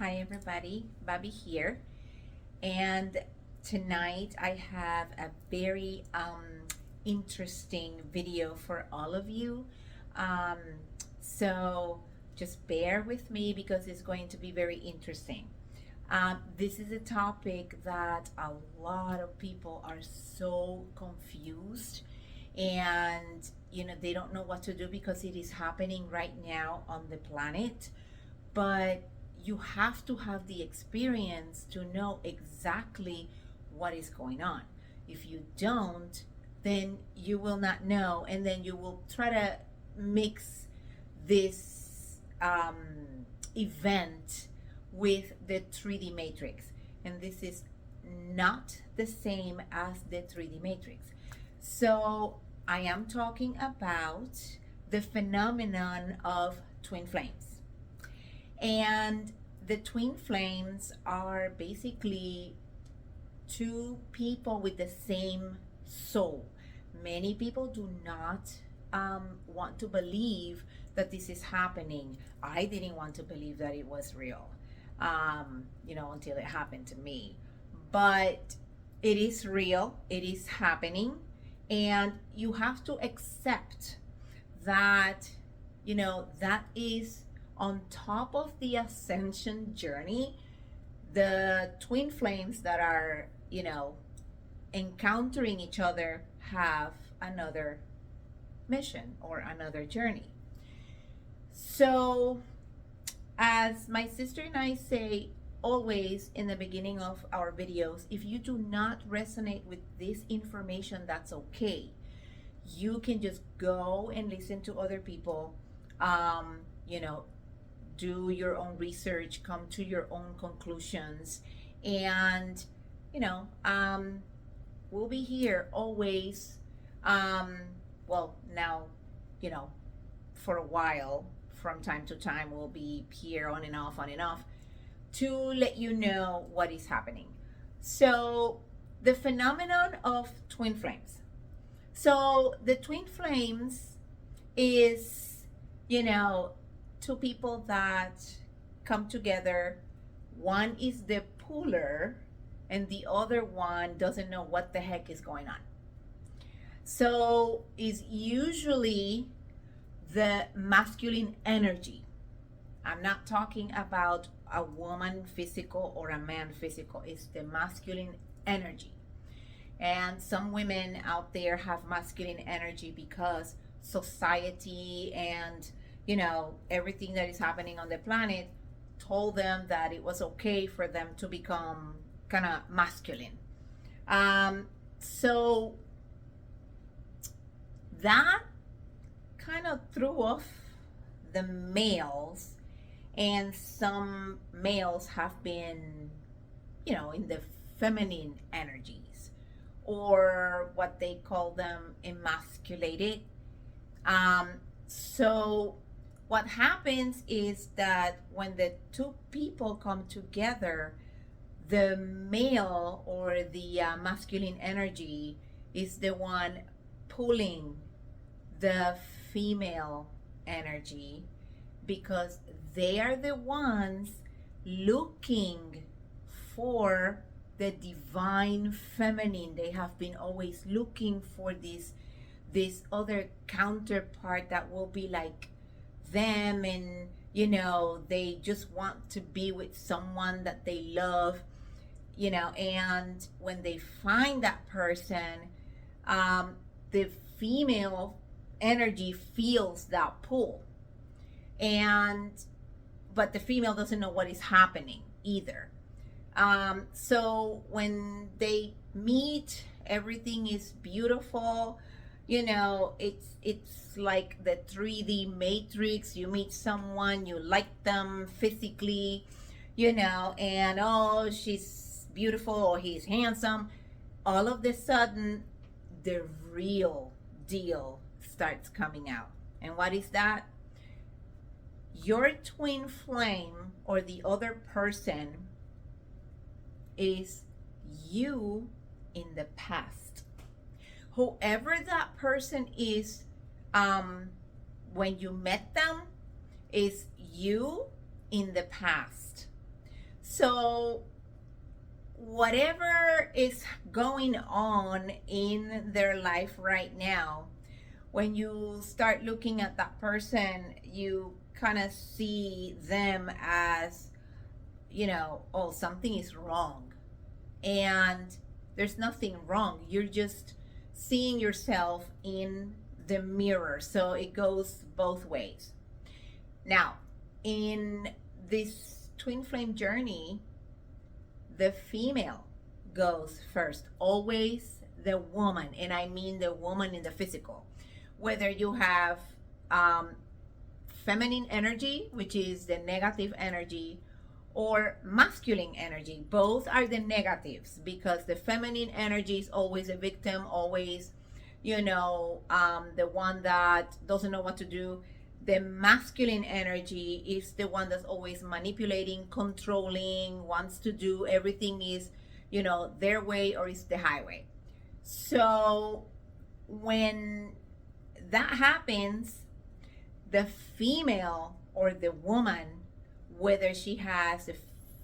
Hi everybody, Bobby here, and tonight I have a very interesting video for all of you. Um, so just bear with me because it's going to be very interesting. This is a topic that a lot of people are so confused, and they don't know what to do because it is happening right now on the planet. But you have to have the experience to know exactly what is going on. If you don't, then you will not know, and then you will try to mix this event with the 3D matrix. And this is not the same as the 3D matrix. So I am talking about the phenomenon of twin flames. And the twin flames are basically two people with the same soul. Many people do not want to believe that this is happening. I didn't want to believe that it was real, until it happened to me. But it is real, it is happening, and you have to accept that, that is on top of the ascension journey. The twin flames that are, encountering each other have another mission or another journey. So, as my sister and I say always in the beginning of our videos, if you do not resonate with this information, that's okay. You can just go and listen to other people, do your own research, come to your own conclusions, and we'll be here always. Now, for a while, from time to time, we'll be here on and off, to let you know what is happening. So, the phenomenon of twin flames. So, the twin flames is, two people that come together. One is the puller, and the other one doesn't know what the heck is going on. So is usually the masculine energy. I'm not talking about a woman physical or a man physical. It's the masculine energy. And some women out there have masculine energy because society and everything that is happening on the planet told them that it was okay for them to become kind of masculine. So that kind of threw off the males, and some males have been, in the feminine energies, or what they call them emasculated. So what happens is that when the two people come together, the male or the masculine energy is the one pulling the female energy, because they are the ones looking for the divine feminine. They have been always looking for this other counterpart that will be like them, and they just want to be with someone that they love, and when they find that person, the female energy feels that pull, but the female doesn't know what is happening either. So when they meet, everything is beautiful. It's like the 3D matrix. You meet someone, you like them physically, and oh, she's beautiful or he's handsome. All of a sudden, the real deal starts coming out. And what is that? Your twin flame or the other person is you in the past. Whoever that person is, when you met them, is you in the past. So whatever is going on in their life right now, when you start looking at that person, you kind of see them as, oh, something is wrong. And there's nothing wrong. You're just seeing yourself in the mirror. So it goes both ways. Now, in this twin flame journey, the female goes first. Always the woman. And I mean the woman in the physical. Whether you have um, feminine energy, which is the negative energy, or masculine energy. Both are the negatives, because the feminine energy is always a victim, always, the one that doesn't know what to do. The masculine energy is the one that's always manipulating, controlling, wants to do everything is, their way or is the highway. So when that happens, the female or the woman, whether she has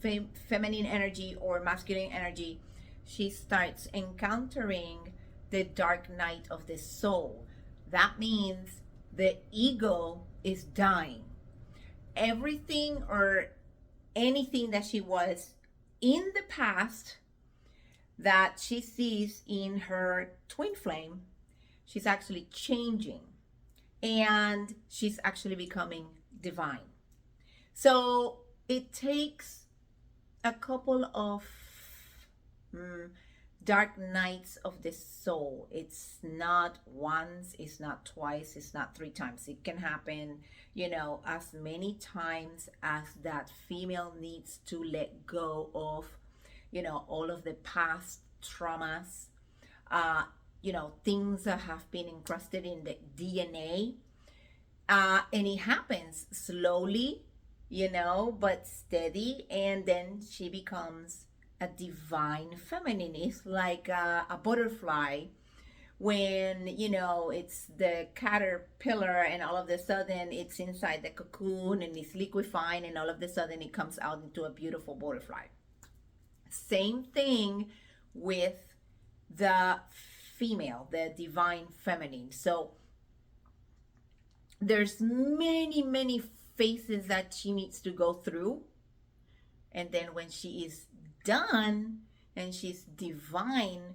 the feminine energy or masculine energy, she starts encountering the dark night of the soul. That means the ego is dying. Everything or anything that she was in the past that she sees in her twin flame, she's actually changing, and she's actually becoming divine. So it takes a couple of dark nights of the soul. It's not once, it's not twice, it's not three times. It can happen, as many times as that female needs to let go of, all of the past traumas, things that have been encrusted in the DNA. And it happens slowly, but steady, and then she becomes a divine feminine. It's like a butterfly when, it's the caterpillar, and all of a sudden it's inside the cocoon and it's liquefying, and all of a sudden it comes out into a beautiful butterfly. Same thing with the female, the divine feminine. So there's many phases that she needs to go through, and then when she is done and she's divine,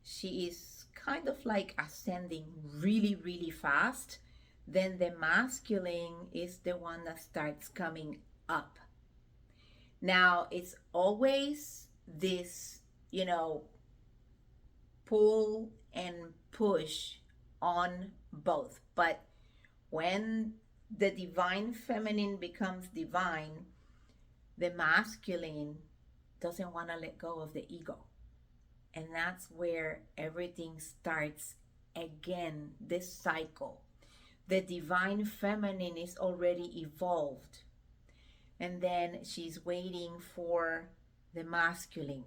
she is kind of like ascending really fast. Then the masculine is the one that starts coming up. Now it's always this, pull and push on both. But when the divine feminine becomes divine, the masculine doesn't want to let go of the ego. And that's where everything starts again, this cycle. The divine feminine is already evolved, and then she's waiting for the masculine.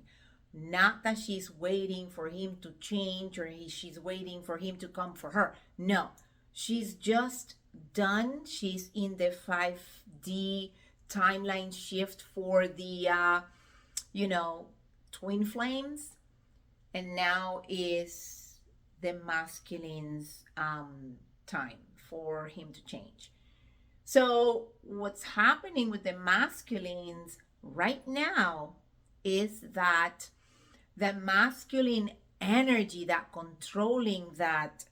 Not that she's waiting for him to change, or she's waiting for him to come for her. No, she's just done. She's in the 5D timeline shift for the twin flames, and now is the masculine's time for him to change. So what's happening with the masculines right now is that the masculine energy, that controlling, that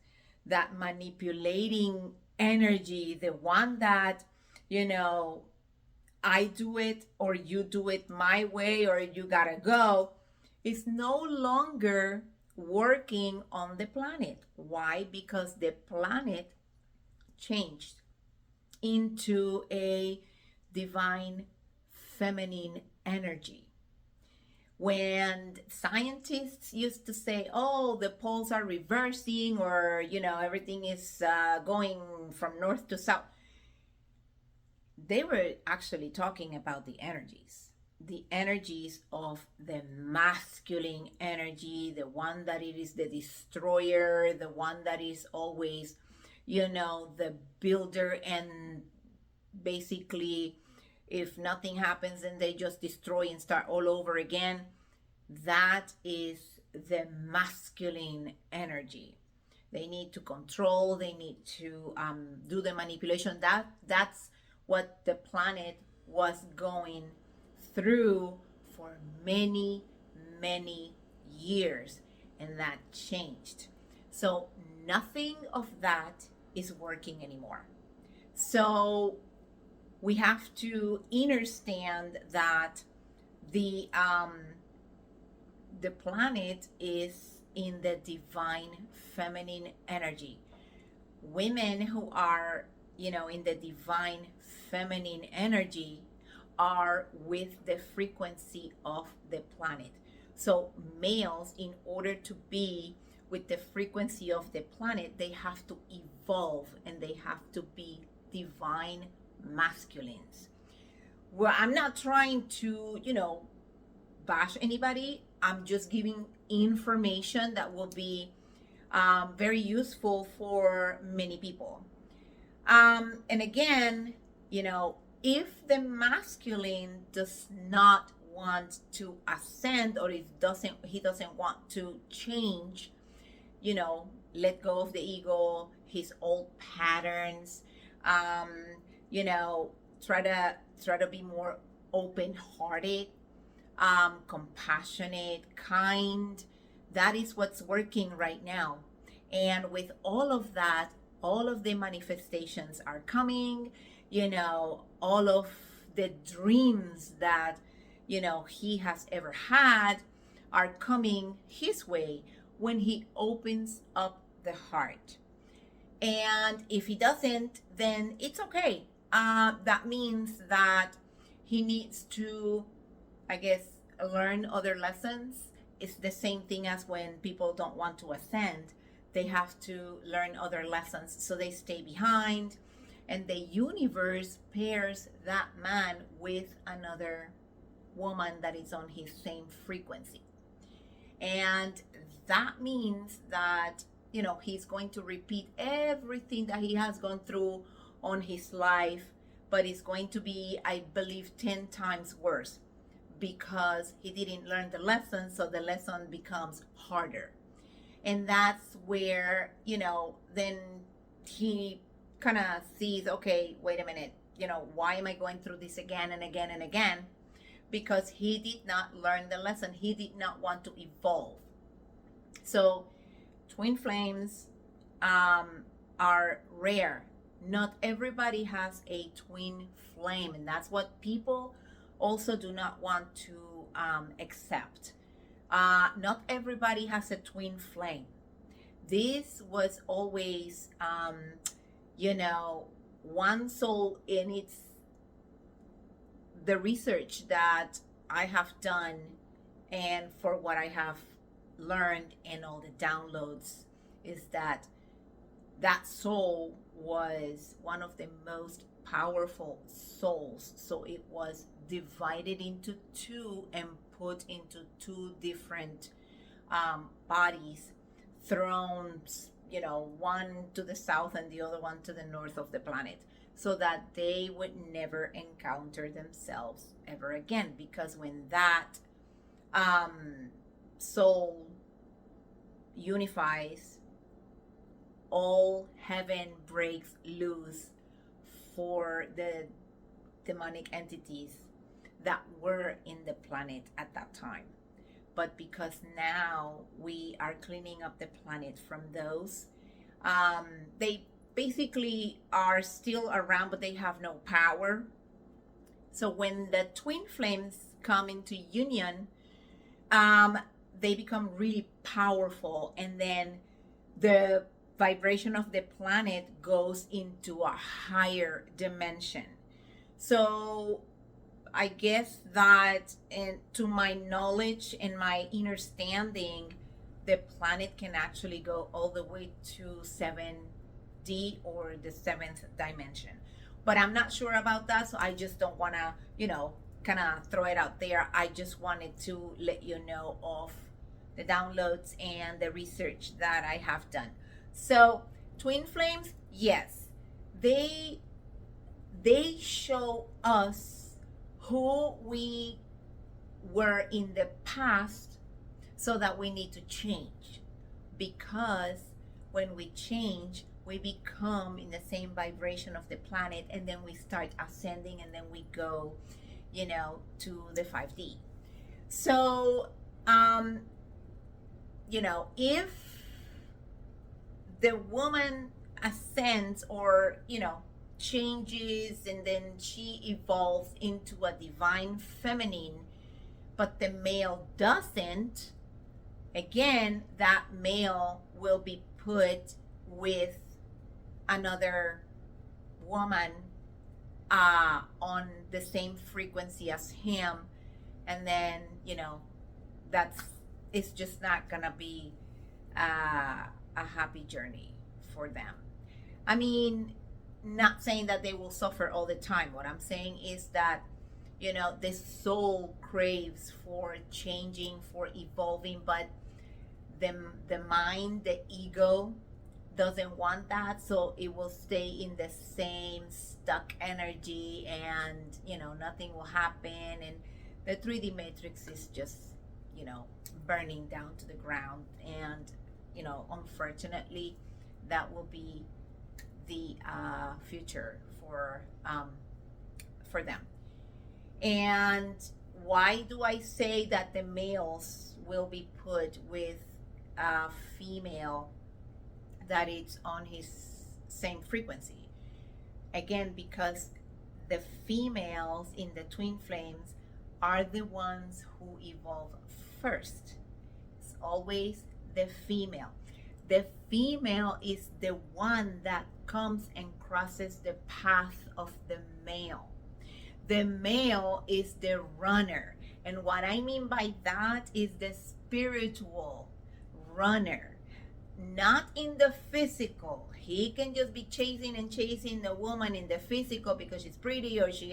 manipulating energy, the one that, I do it or you do it my way or you gotta go, is no longer working on the planet. Why? Because the planet changed into a divine feminine energy. When scientists used to say, oh, the poles are reversing, or, everything is going from north to south, they were actually talking about the energies of the masculine energy, the one that it is the destroyer, the one that is always, the builder, and basically, If nothing happens, then they just destroy and start all over again. That is the masculine energy. They need to control, they need to do the manipulation. That's what the planet was going through for many, many years, and that changed. So nothing of that is working anymore. So we have to understand that the planet is in the divine feminine energy. Women who are, in the divine feminine energy are with the frequency of the planet. So males, in order to be with the frequency of the planet, they have to evolve and they have to be divine masculines. Well, I'm not trying to, bash anybody. I'm just giving information that will be very useful for many people. And again, if the masculine does not want to ascend, or he doesn't want to change, let go of the ego, his old patterns, try to be more open-hearted, compassionate, kind. That is what's working right now. And with all of that, all of the manifestations are coming, all of the dreams that, he has ever had are coming his way when he opens up the heart. And if he doesn't, then it's okay. That means that he needs to, I guess, learn other lessons. It's the same thing as when people don't want to ascend. They have to learn other lessons, so they stay behind. And the universe pairs that man with another woman that is on his same frequency. And that means that, he's going to repeat everything that he has gone through on his life, but it's going to be, I believe, 10 times worse, because he didn't learn the lesson, so the lesson becomes harder. And that's where, then he kind of sees, okay, wait a minute, why am I going through this again and again and again? Because he did not learn the lesson. He did not want to evolve. So twin flames are rare. Not everybody has a twin flame, and that's what people also do not want to accept. Not everybody has a twin flame. This was always, one soul, and it's the research that I have done, and for what I have learned and all the downloads, is that soul was one of the most powerful souls. So it was divided into two and put into two different bodies, thrones, one to the south and the other one to the north of the planet, so that they would never encounter themselves ever again. Because when that soul unifies, all heaven breaks loose for the demonic entities that were in the planet at that time. But because now we are cleaning up the planet from those, they basically are still around, but they have no power. So when the twin flames come into union, they become really powerful, and then the vibration of the planet goes into a higher dimension. So I guess that, to my knowledge and my understanding, the planet can actually go all the way to 7D, or the 7th dimension. But I'm not sure about that, so I just don't want to, kind of throw it out there. I just wanted to let you know of the downloads and the research that I have done. So twin flames, yes, they show us who we were in the past, so that we need to change. Because when we change, we become in the same vibration of the planet, and then we start ascending, and then we go, to the 5D. So, if the woman ascends, or, changes, and then she evolves into a divine feminine, but the male doesn't, again, that male will be put with another woman on the same frequency as him, and then it's just not gonna be a happy journey for them. I mean, not saying that they will suffer all the time. What I'm saying is that the soul craves for changing, for evolving, but the mind, the ego, doesn't want that, so it will stay in the same stuck energy, and nothing will happen, and the 3D matrix is just burning down to the ground. And unfortunately, that will be the future for them. And why do I say that the males will be put with a female that is on his same frequency? Again, because the females in the twin flames are the ones who evolve first. It's always the female. The female is the one that comes and crosses the path of the male. The male is the runner. And what I mean by that is the spiritual runner, not in the physical. He can just be chasing the woman in the physical because she's pretty, or she's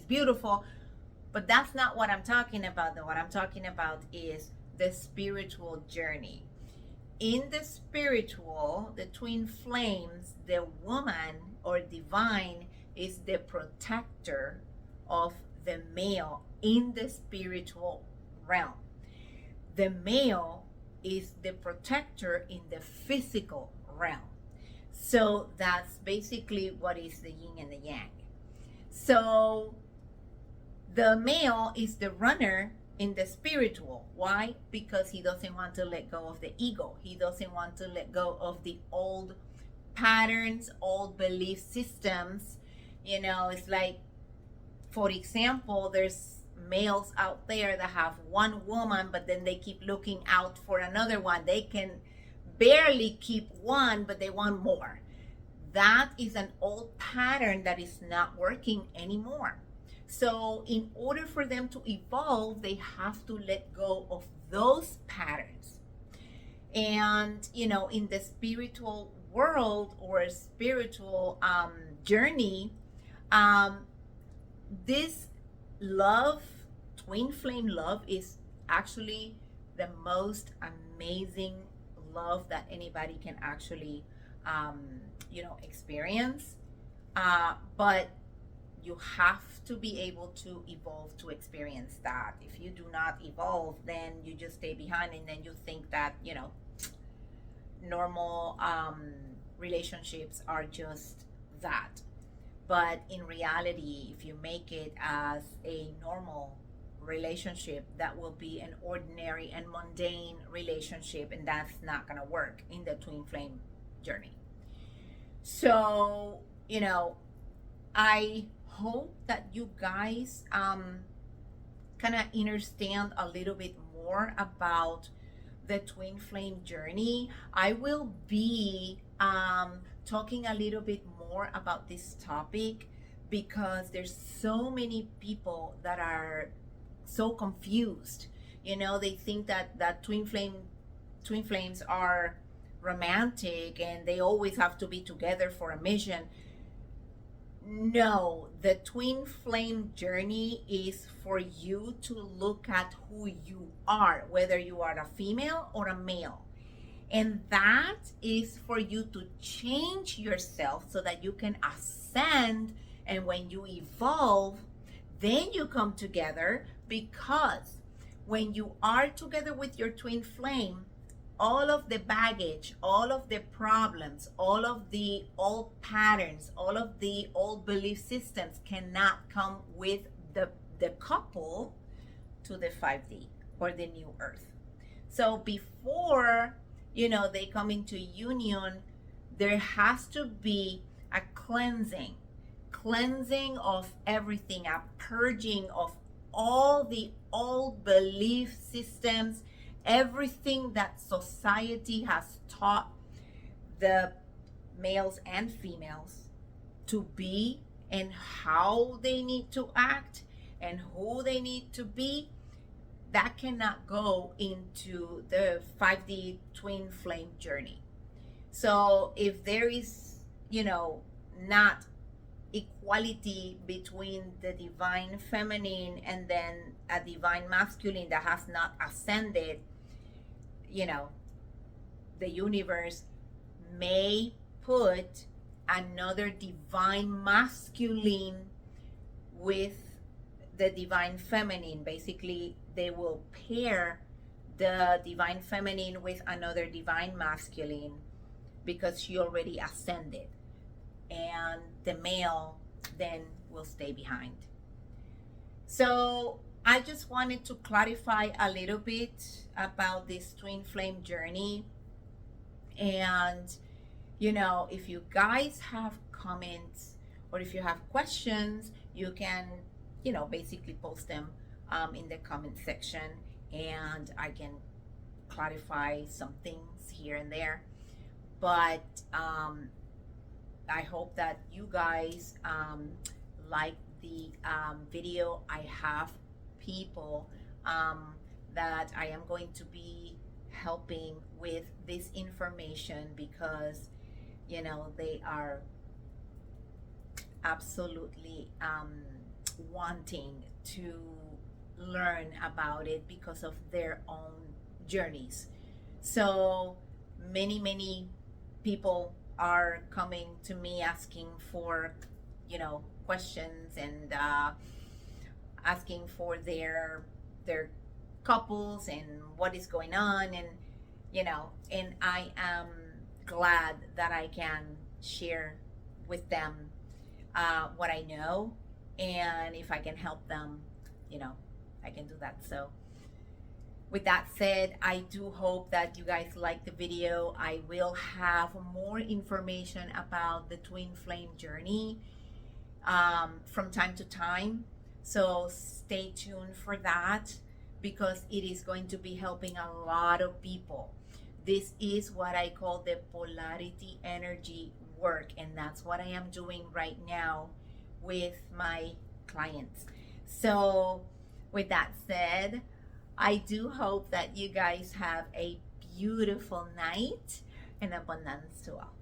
beautiful. But that's not what I'm talking about. Though what I'm talking about is the spiritual journey. In the spiritual, the twin flames, the woman or divine is the protector of the male in the spiritual realm. The male is the protector in the physical realm. So that's basically what is the yin and the yang. So the male is the runner in the spiritual. Why? Because he doesn't want to let go of the ego. He doesn't want to let go of the old patterns, old belief systems. It's like, for example, there's males out there that have one woman, but then they keep looking out for another one. They can barely keep one, but they want more. That is an old pattern that is not working anymore. So in order for them to evolve, they have to let go of those patterns. And in the spiritual world or spiritual journey, this love, twin flame love, is actually the most amazing love that anybody can actually experience. But you have to be able to evolve to experience that. If you do not evolve, then you just stay behind, and then you think that normal relationships are just that. But in reality, if you make it as a normal relationship, that will be an ordinary and mundane relationship, and that's not going to work in the twin flame journey. So I hope that you guys kind of understand a little bit more about the twin flame journey. I will be talking a little bit more about this topic because there's so many people that are so confused. They think that twin flames are romantic and they always have to be together for a mission. No, the twin flame journey is for you to look at who you are, whether you are a female or a male. And that is for you to change yourself so that you can ascend. And when you evolve, Then you come together, because when you are together with your twin flame, all of the baggage, all of the problems, all of the old patterns, all of the old belief systems cannot come with the couple to the 5D or the new earth. So before, they come into union, there has to be a cleansing of everything, a purging of all the old belief systems, everything that society has taught the males and females to be, and how they need to act and who they need to be. That cannot go into the 5D twin flame journey. So if there is, not equality between the divine feminine and then a divine masculine that has not ascended, the universe may put another divine masculine with the divine feminine. Basically, they will pair the divine feminine with another divine masculine, because she already ascended, and the male then will stay behind. So I just wanted to clarify a little bit about this twin flame journey. And if you guys have comments or if you have questions, you can basically post them in the comment section, and I can clarify some things here and there. But I hope that you guys like the video. I have people that I am going to be helping with this information, because they are absolutely wanting to learn about it because of their own journeys. So many people are coming to me asking for questions, and asking for their couples and what is going on, and and I am glad that I can share with them what I know, and if I can help them, I can do that. So with that said, I do hope that you guys like the video. I will have more information about the twin flame journey from time to time, so stay tuned for that, because it is going to be helping a lot of people. This is what I call the polarity energy work, and that's what I am doing right now with my clients. So with that said, I do hope that you guys have a beautiful night, and abundance to all.